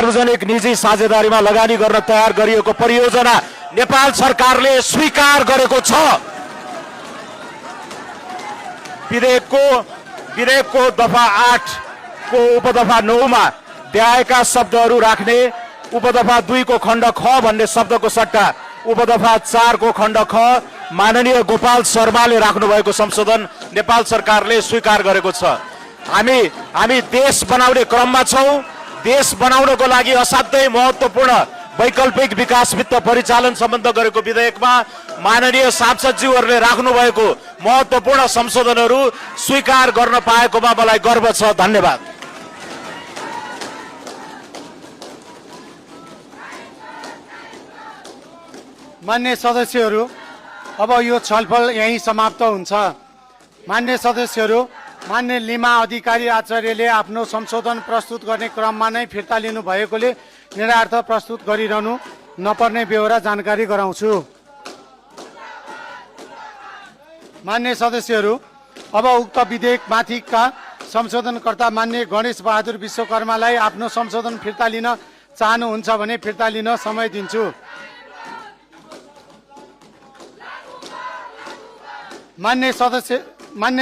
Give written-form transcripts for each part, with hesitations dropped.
सार्वजनिक निजी साझेदारीमा लगानी गर्न तयार गरिएको परियोजना नेपाल सरकारले स्वीकार गरेको छ। विधेयकको दफा 8 को उपदफा 9 मा द्याएका शब्दहरू राख्ने, उपदफा 2 को खण्ड ख भन्ने शब्दको सट्टा उपदफा 4 को खण्ड ख माननीय गोपाल शर्माले राख्नु भएको संशोधन नेपाल सरकारले स्वीकार गरेको छ। हामी देश बनाउने क्रममा छौं। देश बनाउनको लागि असाध्यै महत्त्वपूर्ण वैकल्पिक विकास वित्त परिचालन सम्बन्ध गरेको विधेयकमा माननीय सांसदज्यूहरूले राख्नु भएको महत्त्वपूर्ण संशोधनहरू स्वीकार गर्न पाएकोमा मलाई गर्व छ। धन्यवाद। मान्य सदस्यहरू, अब यो छलफल यही समाप्त हुन्छ। मान्य सदस्यहरू, मान्य लिमा अधिकारी आचार्यले आफ्नो संशोधन प्रस्तुत गर्ने क्रममा नै फिर्ता लिनु भएकोले निरार्थ प्रस्तुत गरिरहनु नपर्ने बेहोरा जानकारी गराउँछु। मान्य सदस्यहरू, अब उक्त विधेयकमाथिका संशोधनकर्ता मान्य गणेश बहादुर विश्वकर्मालाई आफ्नो संशोधन फिर्ता लिन चाहनुहुन्छ भने फिर्ता लिन समय दिन्छु। मान्य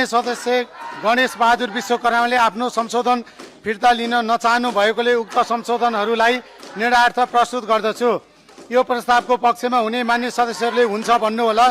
सदस्य गणेश बहादुर विश्वकर्माले आफ्नो संशोधन फिर्ता लिन नचाहनु भएकोले उक्त संशोधनहरूलाई निरार्थ प्रस्तुत गर्दछु। यो प्रस्तावको पक्षमा हुने मान्य सदस्यहरूले हुन्छ भन्नुहोला।